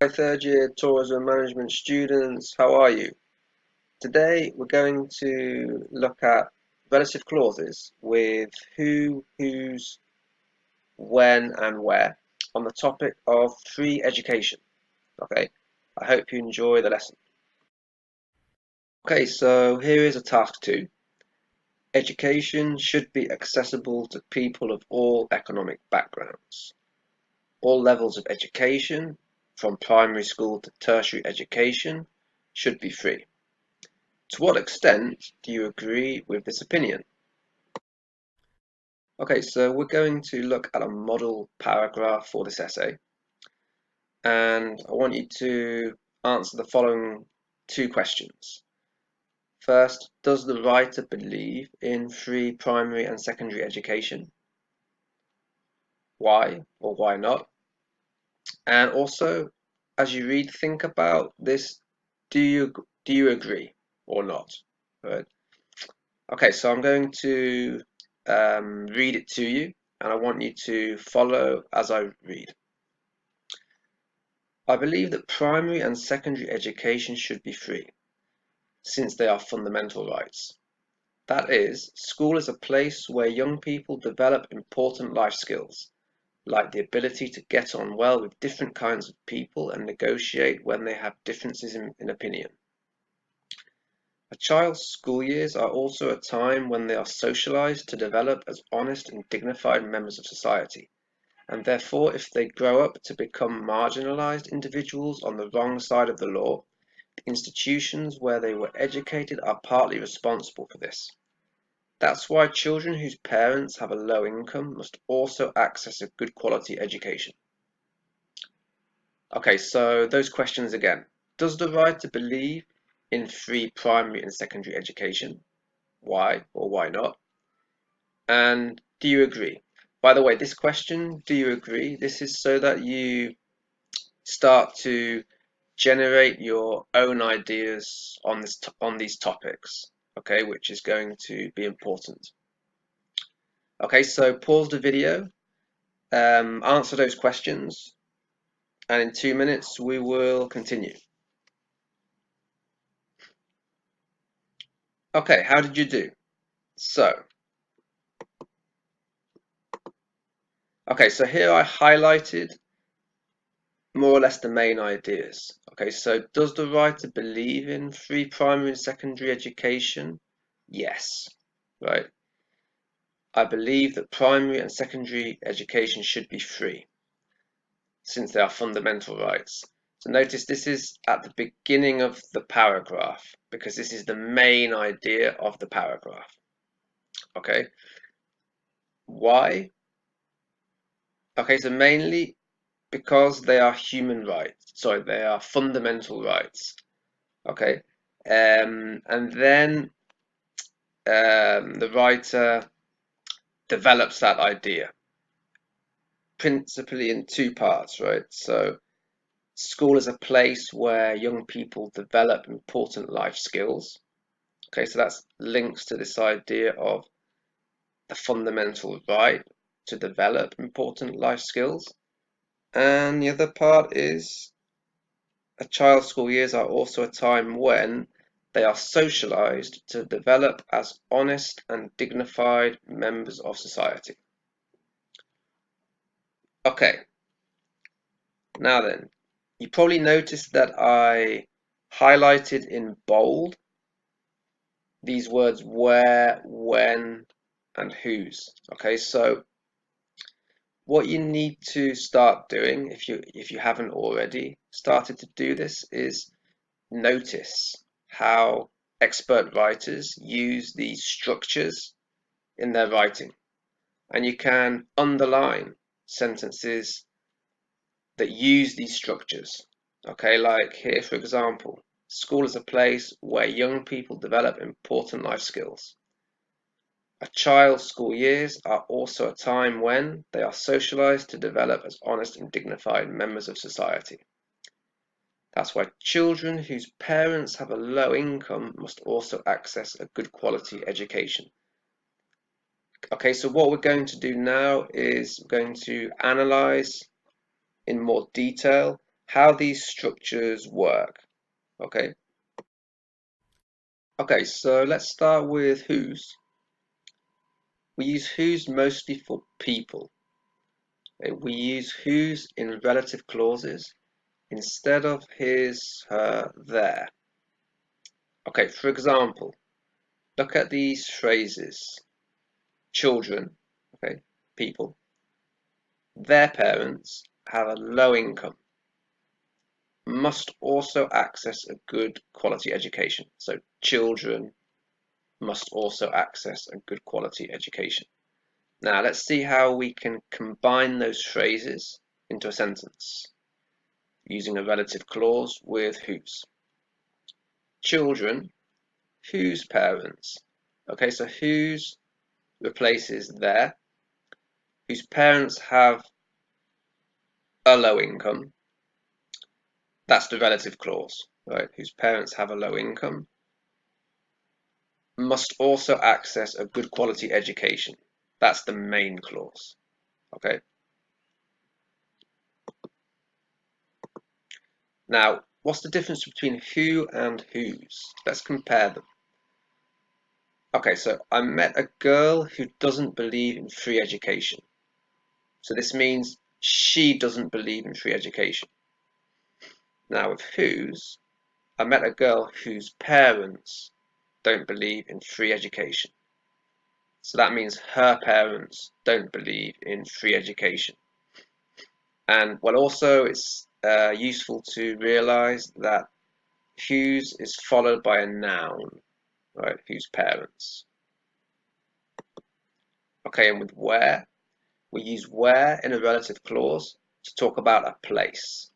Hi, third year tourism management students, how are you? Today we're going to look at relative clauses with who, whose, when, and where on the topic of free education. Okay, I hope you enjoy the lesson. Okay, so here is a task two. Education should be accessible to people of all economic backgrounds. All levels of education, from primary school to tertiary education, should be free. To what extent do you agree with this opinion? Okay, so we're going to look at a model paragraph for this essay, and I want you to answer the following two questions. First, does the writer believe in free primary and secondary education? Why or why not? And also, as you read, think about this. Do you agree or not? Right. Okay, so I'm going to read it to you, and I want you to follow as I read. I believe that primary and secondary education should be free, since they are fundamental rights. That is, school is a place where young people develop important life skills, like the ability to get on well with different kinds of people and negotiate when they have differences in opinion. A child's school years are also a time when they are socialized to develop as honest and dignified members of society, and therefore if they grow up to become marginalized individuals on the wrong side of the law, the institutions where they were educated are partly responsible for this. That's why children whose parents have a low income must also access a good quality education. Okay, so those questions again. Does the writer believe in free primary and secondary education? Why or why not? And do you agree? By the way, this question, do you agree? This is so that you start to generate your own ideas on on these topics, okay, which is going to be important. Okay, so pause the video, answer those questions, and in 2 minutes we will continue. Okay, how did you do? So, okay, so here I highlighted more or less the main ideas. Okay, so does the writer believe in free primary and secondary education? Yes, right. I believe that primary and secondary education should be free, since they are fundamental rights. So notice this is at the beginning of the paragraph, because this is the main idea of the paragraph. Okay, why? Okay, so mainly because they are human rights. Sorry, they are fundamental rights. Okay, and then the writer develops that idea principally in two parts, right? So school is a place where young people develop important life skills. Okay, so that's links to this idea of the fundamental right to develop important life skills. And the other part is a child's school years are also a time when they are socialized to develop as honest and dignified members of society. Okay, now then, you probably noticed that I highlighted in bold these words where, when, and whose. Okay, so what you need to start doing, if you haven't already started to do this, is notice how expert writers use these structures in their writing. And you can underline sentences that use these structures. Okay, like here, for example, school is a place where young people develop important life skills. A child's school years are also a time when they are socialized to develop as honest and dignified members of society. That's why children whose parents have a low income must also access a good quality education. Okay, so what we're going to do now is we're going to analyze in more detail how these structures work. Okay. Okay, so let's start with whose. We use whose mostly for people. Okay, we use whose in relative clauses instead of his, her, their. Okay, for example, look at these phrases. Children, okay, people. Their parents have a low income, must also access a good quality education. So children must also access a good quality education. Now let's see how we can combine those phrases into a sentence using a relative clause with whose. Children, whose parents? Okay, so whose replaces their, whose parents have a low income. That's the relative clause, right? Whose parents have a low income must also access a good quality education. That's the main clause, okay? Now, what's the difference between who and whose? Let's compare them. Okay, so I met a girl who doesn't believe in free education. So this means she doesn't believe in free education. Now with whose, I met a girl whose parents don't believe in free education. So that means her parents don't believe in free education. And well, also it's useful to realize that whose is followed by a noun, right? Whose parents. Okay, and with where, we use where in a relative clause to talk about a place.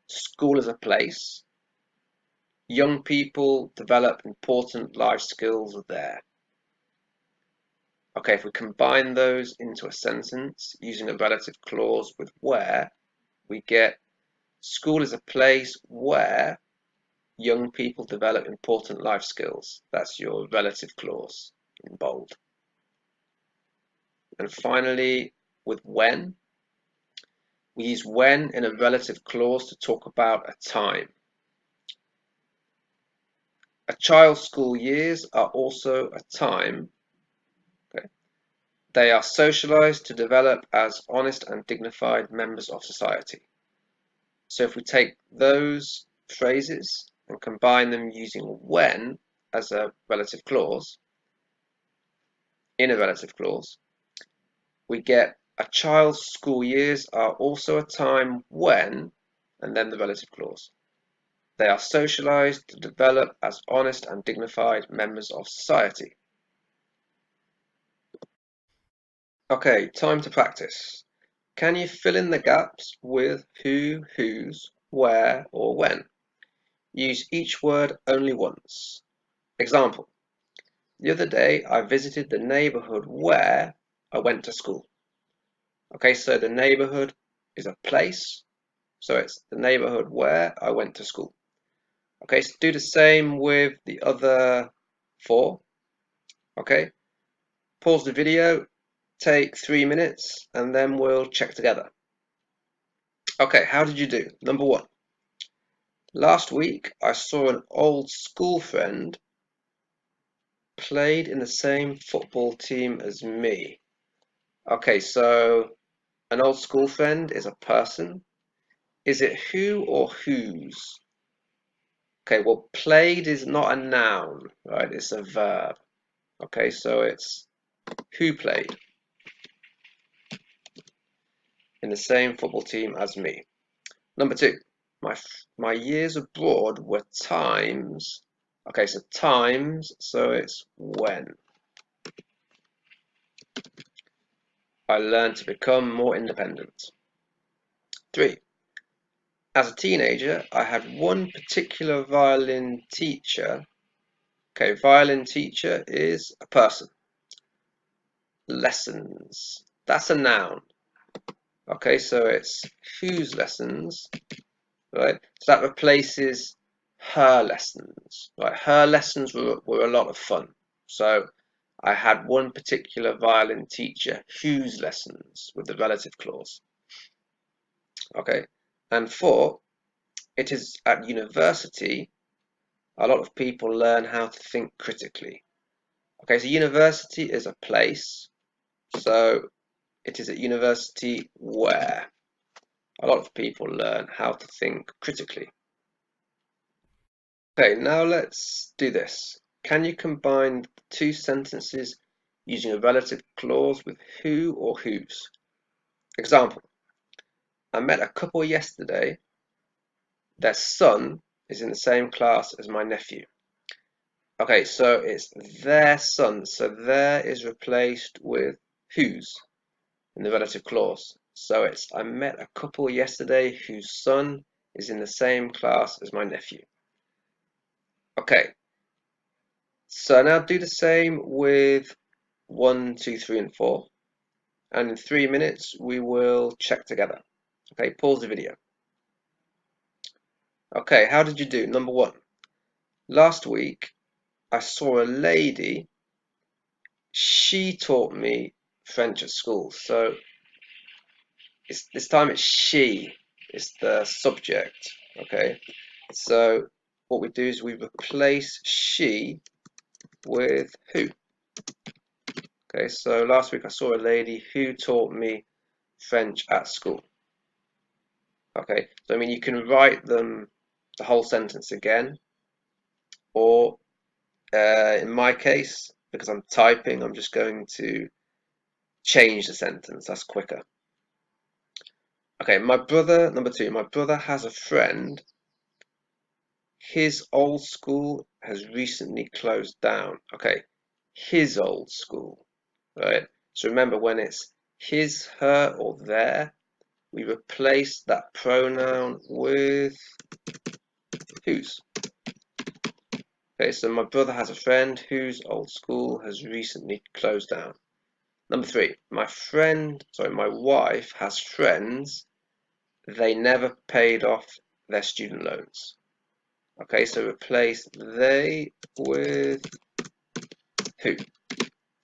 School is a place. Young people develop important life skills there. Okay, if we combine those into a sentence using a relative clause with where, we get school is a place where young people develop important life skills. That's your relative clause in bold. And finally, with when, we use when in a relative clause to talk about a time. A child's school years are also a time. Okay, they are socialized to develop as honest and dignified members of society. So if we take those phrases and combine them using when as a relative clause, in a relative clause, we get a child's school years are also a time when, and then the relative clause. They are socialized to develop as honest and dignified members of society. Okay, time to practice. Can you fill in the gaps with who, whose, where, or when? Use each word only once. Example. The other day I visited the neighborhood where I went to school. Okay, so the neighborhood is a place. So it's the neighborhood where I went to school. Okay, so do the same with the other four. Okay, pause the video, take 3 minutes, and then we'll check together. Okay, how did you do? Number one. Last week I saw an old school friend played in the same football team as me. Okay, so an old school friend is a person. Is it who or whose? Okay, well, played is not a noun, right? It's a verb. Okay, so it's who played in the same football team as me. Number two, my years abroad were times. Okay, so times, so it's when. I learned to become more independent. Three, as a teenager, I had one particular violin teacher. Okay, violin teacher is a person. Lessons, that's a noun. Okay, so it's whose lessons, right? So that replaces her lessons, right? Her lessons were a lot of fun. So I had one particular violin teacher whose lessons with the relative clause. Okay, And 4, it is at university a lot of people learn how to think critically. Okay, so university is a place, so it is at university where a lot of people learn how to think critically. Okay, now let's do this. Can you combine two sentences using a relative clause with who or whose? Example, I met a couple yesterday. Their son is in the same class as my nephew. Okay, so it's their son. So there is replaced with whose in the relative clause. So it's I met a couple yesterday whose son is in the same class as my nephew. Okay, so now do the same with 1, 2, 3, and 4. And in 3 minutes, we will check together. Okay, pause the video. Okay, how did you do? Number 1. Last week, I saw a lady. She taught me French at school. So this time it's she. It's the subject. Okay, so what we do is we replace she with who. Okay, so last week I saw a lady who taught me French at school. Okay, so I mean you can write them the whole sentence again, or in my case, because I'm typing, I'm just going to change the sentence. That's quicker. Okay, number 2, my brother has a friend. His old school has recently closed down. Okay, his old school, right? So remember, when it's his, her, or their, we replace that pronoun with whose. Okay, so my brother has a friend whose old school has recently closed down. Number 3, my wife has friends. They never paid off their student loans. Okay, so replace they with who.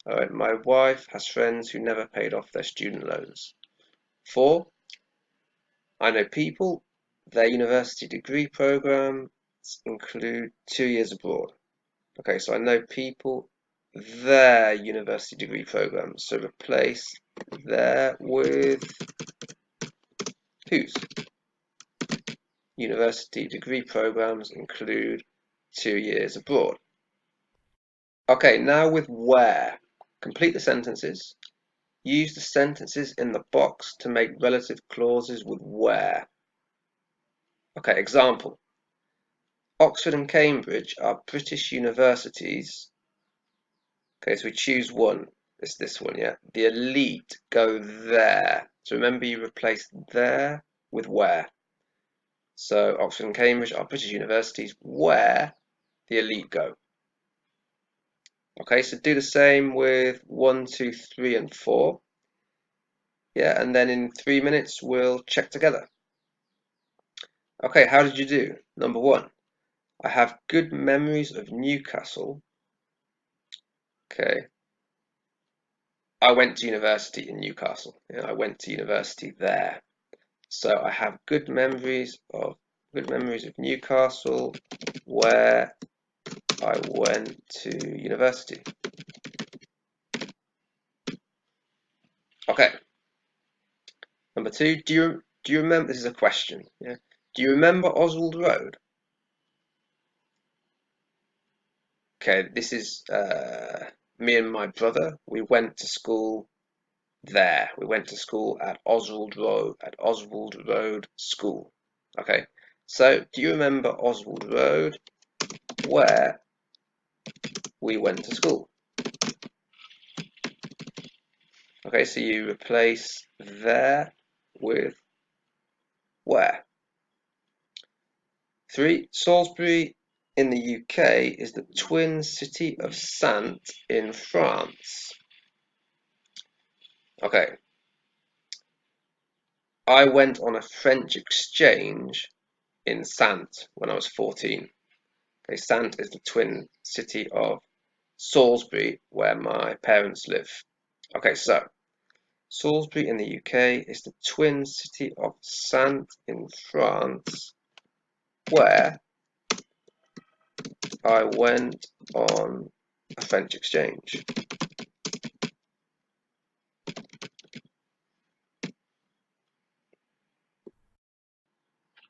All right, my wife has friends who never paid off their student loans. 4, I know people. Their university degree programs include 2 years abroad. Okay, so I know people, their university degree programs. So replace their with whose. University degree programs include 2 years abroad. Okay, now with where. Complete the sentences. Use the sentences in the box to make relative clauses with where. Okay, example. Oxford and Cambridge are British universities. Okay, so we choose one. It's this one, yeah. The elite go there. So remember, you replace there with where. So Oxford and Cambridge are British universities where the elite go. Okay, so do the same with 1, 2, 3, and 4. Yeah, and then in 3 minutes we'll check together. Okay, how did you do? Number 1, I have good memories of Newcastle. Okay, I went to university in Newcastle. Yeah, I went to university there. So I have good memories of Newcastle, where I went to university. Okay. Number 2, do you remember? This is a question. Yeah. Do you remember Oswald Road? Okay, this is me and my brother. We went to school there. We went to school at Oswald Road School. Okay. So, do you remember Oswald Road, where we went to school? Okay, so you replace there with where. 3, Salisbury in the UK is the twin city of Saintes in France. Okay, I went on a French exchange in Saintes when I was 14. Okay, Saintes is the twin city of Salisbury, where my parents live. Okay, so Salisbury in the UK is the twin city of Saintes in France, where I went on a French exchange.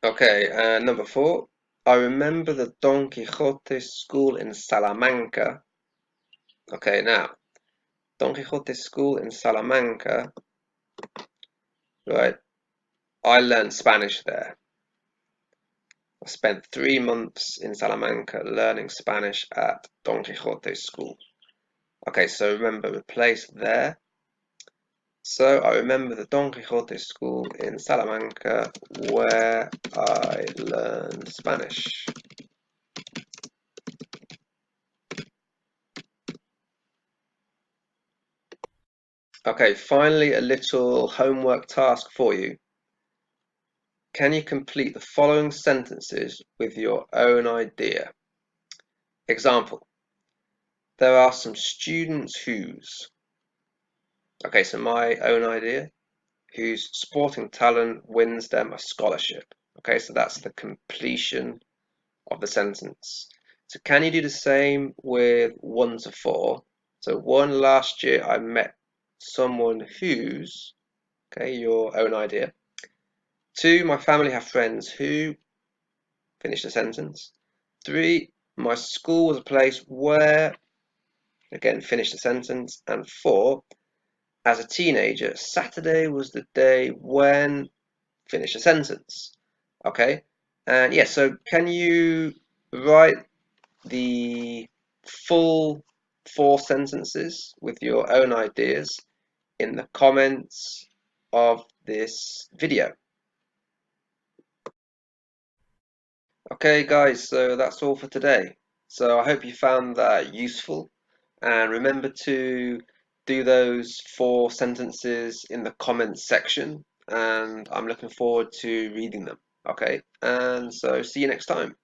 Okay, number 4. I remember the Don Quixote school in Salamanca. Okay, now, Don Quixote school in Salamanca, right? I learned Spanish there. I spent 3 months in Salamanca learning Spanish at Don Quixote school. Okay, so remember, replace there. So I remember the Don Quixote school in Salamanca where I learned Spanish. Okay, finally a little homework task for you. Can you complete the following sentences with your own idea? Example, there are some students whose. Okay, so my own idea, whose sporting talent wins them a scholarship. Okay, so that's the completion of the sentence. So can you do the same with 1 to 4? So 1, last year I met someone whose, okay, your own idea. 2, my family have friends who, finish the sentence. 3, my school was a place where, again, finish the sentence. And 4, as a teenager, Saturday was the day when, finish the sentence. Okay, and yeah, so can you write the full 4 sentences with your own ideas in the comments of this video? Okay, guys, so that's all for today. So I hope you found that useful, and remember to do those 4 sentences in the comments section, and I'm looking forward to reading them. Okay, and so see you next time.